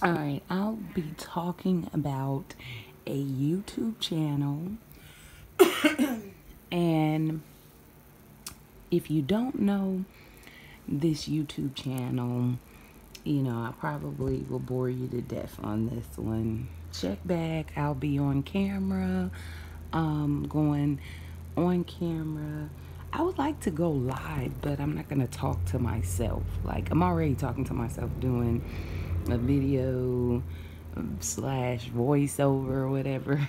All right, I'll be talking about a YouTube channel. And if you don't know this YouTube channel, I probably will bore you to death on this one. Check back. I'll be on camera, going on camera. I would like to go live, but I'm not going to talk to myself. Like, I'm already talking to myself doing a video slash voiceover or whatever,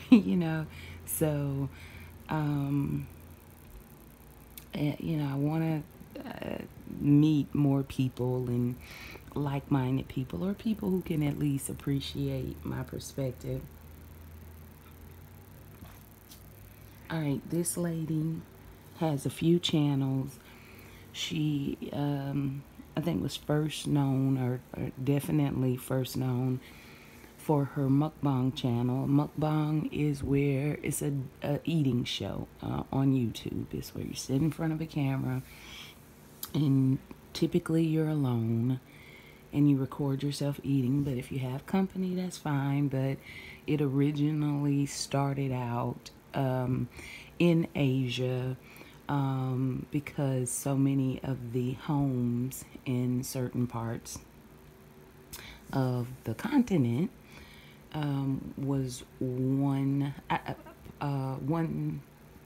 So, um, I want to meet more people and like-minded people, or people who can at least appreciate my perspective. All right, this lady has a few channels. She, I think, was first known, or definitely first known, for her mukbang channel. Mukbang is where it's a eating show on YouTube. It's where you sit in front of a camera and typically you're alone and you record yourself eating. But if you have company, that's fine. But it originally started out in Asia, because so many of the homes in certain parts of the continent was one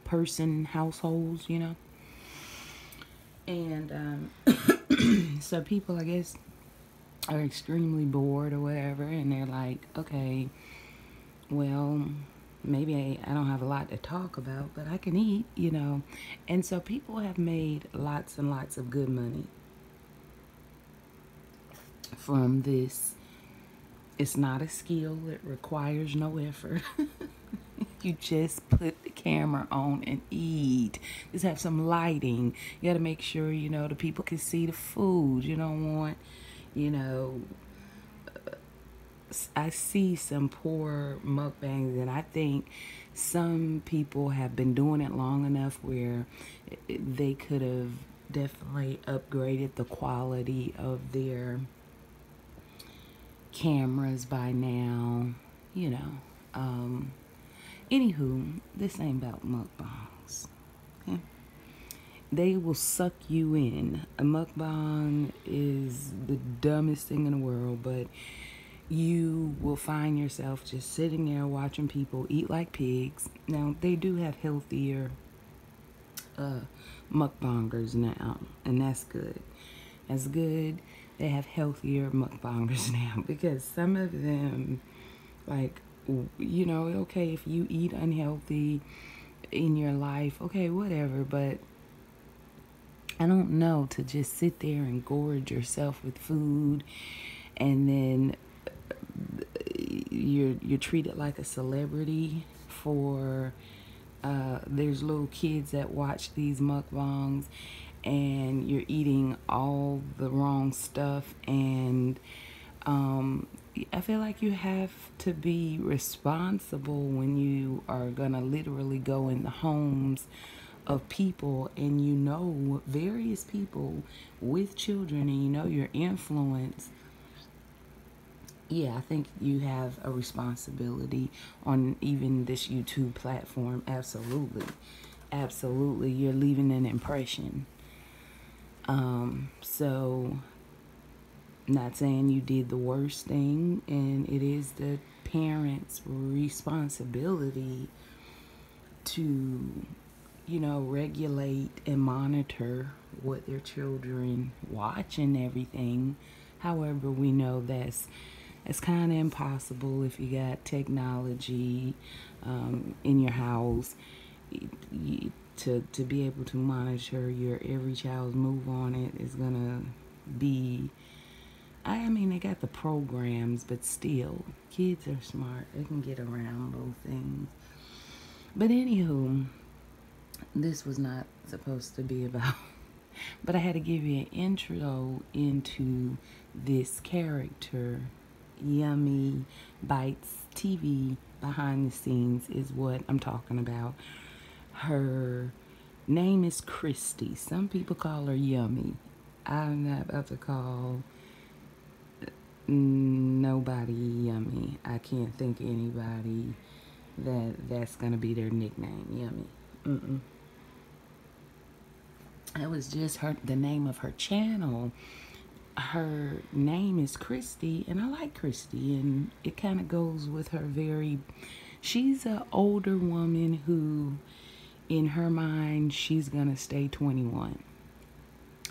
person households, and so people, I guess, are extremely bored or whatever, and they're like, okay, well, maybe I don't have a lot to talk about, but I can eat, and so people have made lots and lots of good money from this. It's not a skill. It requires no effort. You just put the camera on and eat. Just have some lighting. You got to make sure, the people can see the food. You don't want, you know, I see some poor mukbangs, and I think some people have been doing it long enough where they could have definitely upgraded the quality of their cameras by now, you know. Anywho, this ain't about mukbangs. Okay? They will suck you in. A mukbang is the dumbest thing in the world, but you will find yourself just sitting there watching people eat like pigs. Now, they do have healthier mukbangers now, and that's good. That's good. They have healthier mukbangers now, because some of them, like, okay, if you eat unhealthy in your life, okay, whatever, but I don't know, to just sit there and gorge yourself with food, and then you're treated like a celebrity for there's little kids that watch these mukbangs, and you're eating all the wrong stuff, and I feel like you have to be responsible when you are gonna literally go in the homes of people, and various people with children, and your influence. Yeah, I think you have a responsibility on even this YouTube platform. Absolutely. Absolutely. You're leaving an impression. So, not saying you did the worst thing, and it is the parents' responsibility to, regulate and monitor what their children watch and everything. However, we know it's kind of impossible if you got technology in your house to be able to monitor your every child's move on it. Is gonna be, I mean, they got the programs, but still, kids are smart. They can get around those things. But anywho, this was not supposed to be about, but I had to give you an intro into this character. Yummy Bites TV behind the scenes is what I'm talking about. Her name is Christy. Some people call her Yummy. I'm not about to call no nobody Yummy. I can't think of anybody that's gonna be their nickname, Yummy. That was just the name of her channel. Her name is Christy, and I like Christy, and it kind of goes with her she's an older woman who, in her mind, she's gonna stay 21.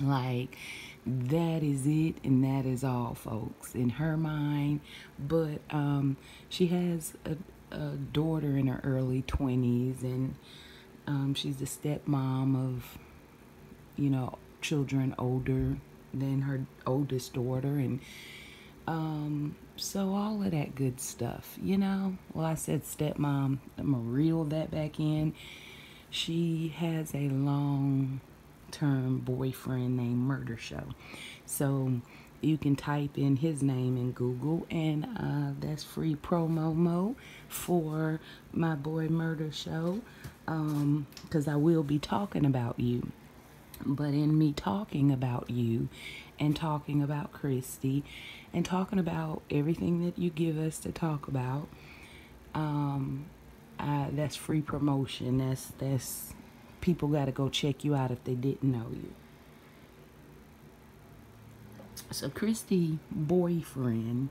Like, that is it, and that is all, folks, in her mind. But she has a daughter in her early 20s, and she's the stepmom of, children older than her oldest daughter, and so all of that good stuff, Well, I said stepmom. I'm gonna reel that back in. She has a long-term boyfriend named Murder Show, so you can type in his name in Google, and that's free promo for my boy Murder Show, because I will be talking about you. But in me talking about you and talking about Christy and talking about everything that you give us to talk about, that's free promotion. That's people got to go check you out if they didn't know you. So Christy boyfriend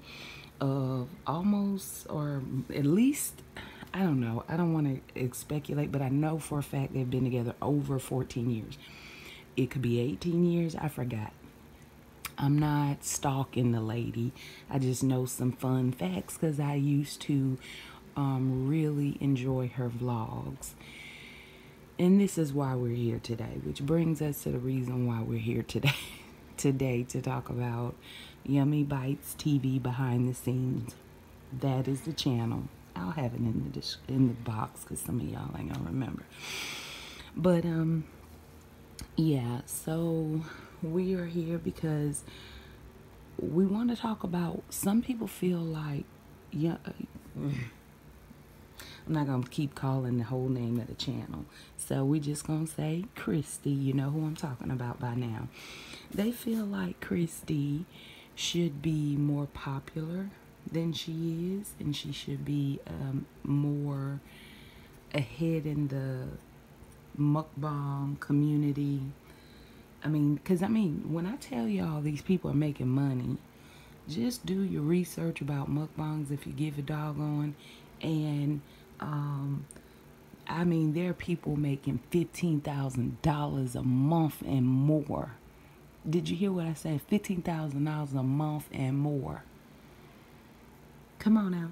of almost, or at least, I don't know, I don't want to speculate, but I know for a fact they've been together over 14 years. It could be 18 years. I forgot. I'm not stalking the lady. I just know some fun facts because I used to really enjoy her vlogs. And this is why we're here today, which brings us to the reason why we're here today. Today to talk about YummybitesTv behind the scenes. That is the channel. I'll have it in the box because some of y'all ain't gonna remember. But yeah, so we are here because we want to talk about, some people feel like, I'm not going to keep calling the whole name of the channel. So we just going to say Christy, you know who I'm talking about by now. They feel like Christy should be more popular than she is, and she should be more ahead in the mukbang community. Because when I tell y'all these people are making money, just do your research about mukbangs if you give a doggone. And there are people making $15,000 a month and more. Did you hear what I said? $15,000 a month and more. Come on now.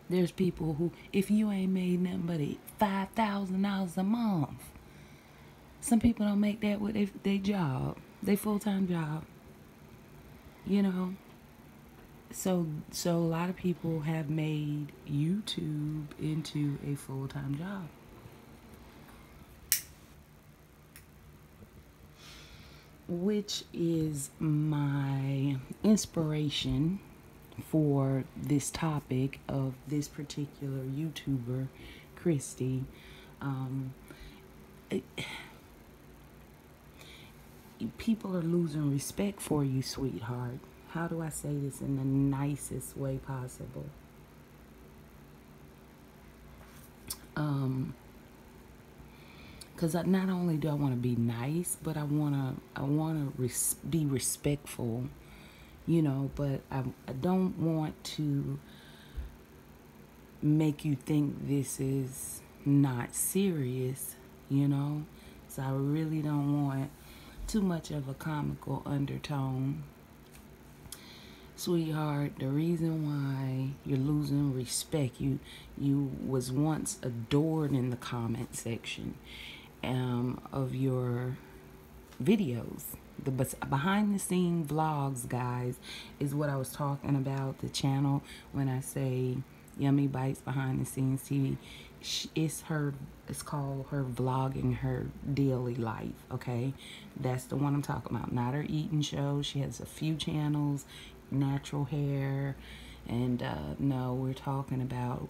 There's people who, if you ain't made nothing but $5,000 a month, some people don't make that with their job, their full-time job. So a lot of people have made YouTube into a full-time job. Which is my inspiration for this topic of this particular YouTuber, Christy. People are losing respect for you, sweetheart. How do I say this in the nicest way possible? Because not only do I want to be nice, but I want to be respectful, but I don't want to make you think this is not serious, So I really don't want too much of a comical undertone. Sweetheart, the reason why you're losing respect, you was once adored in the comment section of your videos. The behind the scene vlogs, guys, is what I was talking about, the channel, when I say Yummy Bites Behind the Scenes TV. It's called her vlogging her daily life, okay? That's the one I'm talking about, not her eating show. She has a few channels, natural hair, and no, we're talking about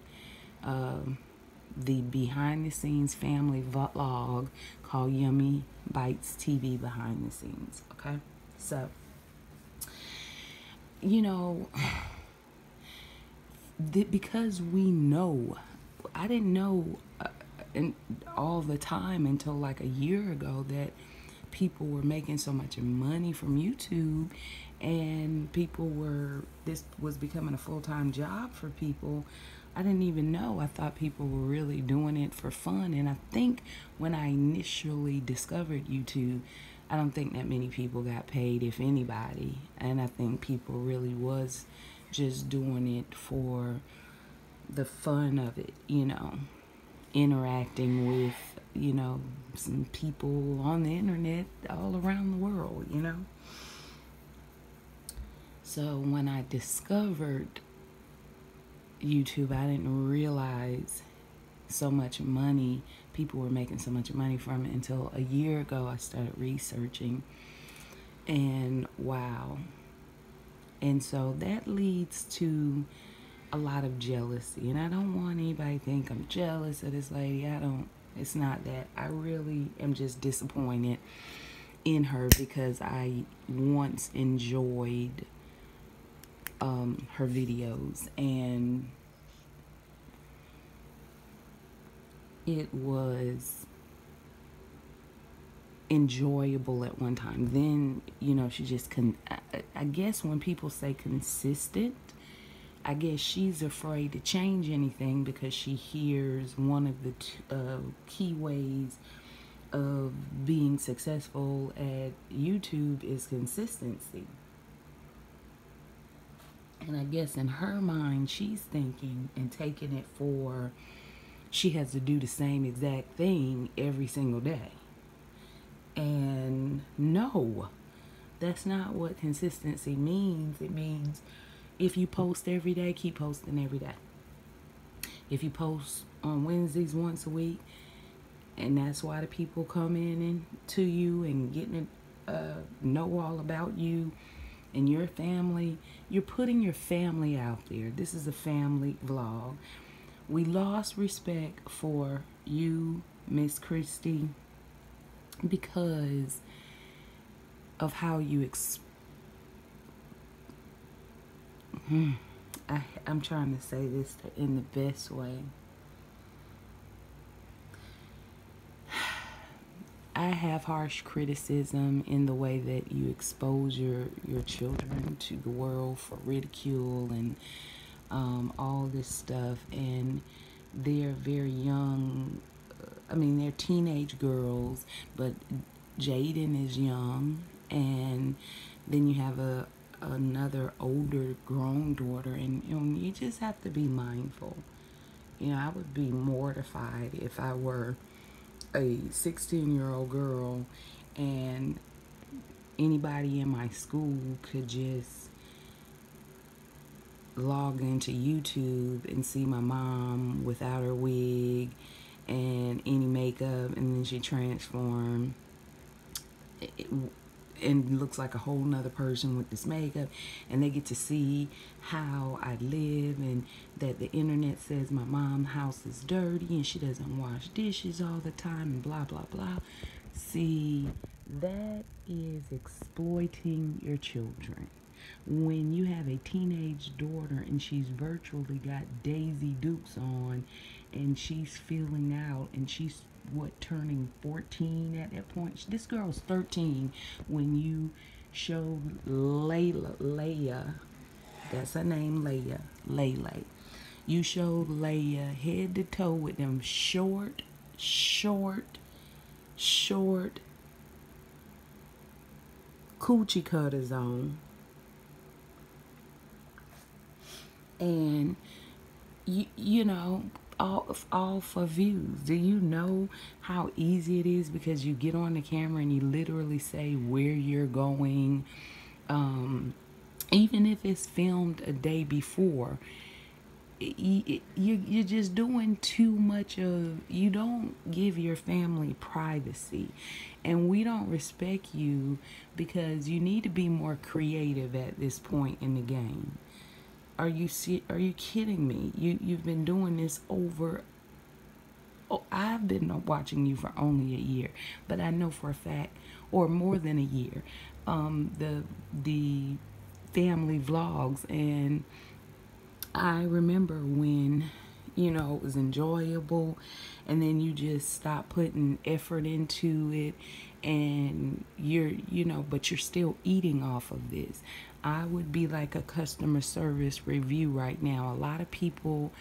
the behind the scenes family vlog called Yummy Bites TV Behind the Scenes, okay? So, because we know, I didn't know and all the time until like a year ago that people were making so much money from YouTube, and this was becoming a full-time job for people. I didn't even know. I thought people were really doing it for fun. And I think when I initially discovered YouTube, I don't think that many people got paid, if anybody. And I think people really was just doing it for the fun of it, interacting with, some people on the internet all around the world. So when I discovered YouTube, I didn't realize so much money, people were making so much money from it until a year ago I started researching. And wow. And so that leads to a lot of jealousy. And I don't want anybody to think I'm jealous of this lady. It's not that. I really am just disappointed in her because I once enjoyed her videos, and it was enjoyable at one time. Then, she just I guess when people say consistent, I guess she's afraid to change anything because she hears one of the key ways of being successful at YouTube is consistency. And I guess in her mind, she's thinking and taking it for she has to do the same exact thing every single day. And no, that's not what consistency means. It means if you post every day, keep posting every day. If you post on Wednesdays once a week, and that's why the people come in to you and getting to know all about you and your family, you're putting your family out there. This is a family vlog. We lost respect for you, Miss Christie, because of how you I'm trying to say this in the best way. I have harsh criticism in the way that you expose your children to the world for ridicule and all this stuff. And they're very young. They're teenage girls, but Jaden is young. And then you have another older grown daughter. And you just have to be mindful. I would be mortified if I were a 16-year-old girl and anybody in my school could just log into YouTube and see my mom without her wig and any makeup, and then she transformed and looks like a whole nother person with this makeup, and they get to see how I live, and that the internet says my mom's house is dirty and she doesn't wash dishes all the time and blah blah blah. See, that is exploiting your children. When you have a teenage daughter and she's virtually got Daisy Dukes on and she's feeling out, and she's turning 14 at that point. This girl's 13 when you show Leia, that's her name, Lele. You showed Leia head to toe with them short coochie cutters on, and you know, all for views. Do you know how easy it is? Because you get on the camera and you literally say where you're going, even if it's filmed a day before. You're just doing too much of, you don't give your family privacy, and we don't respect you because you need to be more creative at this point in the game. Are you kidding me? You've been doing this over, I've been watching you for only a year, but I know for a fact, or more than a year, the family vlogs, and I remember when, it was enjoyable, and then you just stop putting effort into it, and but you're still eating off of this. I would be like a customer service review right now. A lot of people,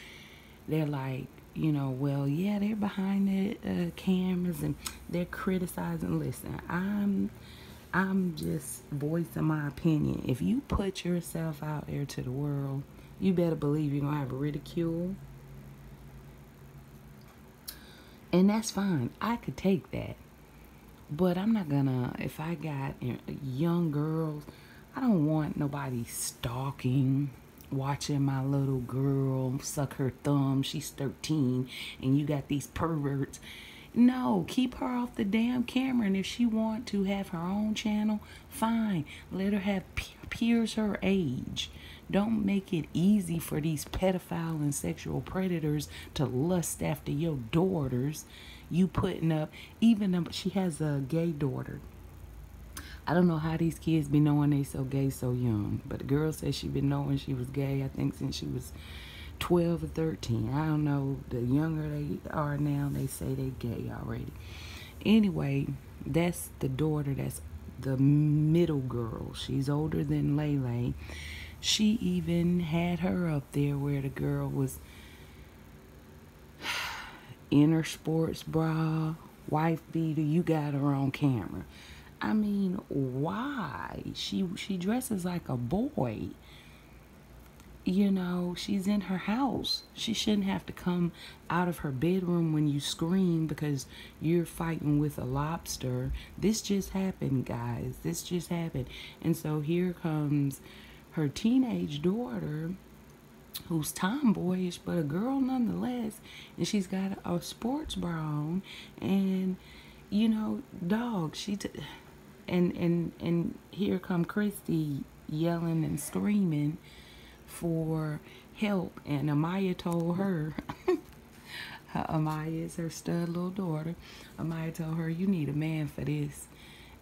they're like, well, yeah, they're behind the cameras and they're criticizing. Listen, I'm just voicing my opinion. If you put yourself out there to the world, you better believe you're gonna have ridicule, and that's fine. I could take that, but I'm not gonna. If I got young girls, I don't want nobody stalking, watching my little girl suck her thumb. She's 13, and you got these perverts. No, keep her off the damn camera. And if she want to have her own channel, fine. Let her have peers her age. Don't make it easy for these pedophile and sexual predators to lust after your daughters. You putting up, even she has a gay daughter. I don't know how these kids be knowing they so gay so young, but the girl said she been knowing she was gay, I think, since she was 12 or 13. I don't know. The younger they are now, they say they gay already. Anyway, that's the daughter. That's the middle girl. She's older than Lele. She even had her up there where the girl was in her sports bra, wife beater. You got her on camera. I mean, why? She dresses like a boy. She's in her house. She shouldn't have to come out of her bedroom when you scream because you're fighting with a lobster. This just happened, guys. This just happened. And so here comes her teenage daughter, who's tomboyish, but a girl nonetheless. And she's got a sports bra on. And, dog, and here come Christy yelling and screaming for help, and Amaya told her Amaya is her stud little daughter. Amaya told her, you need a man for this,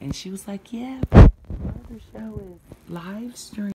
and she was like, yeah, but the other show is live stream.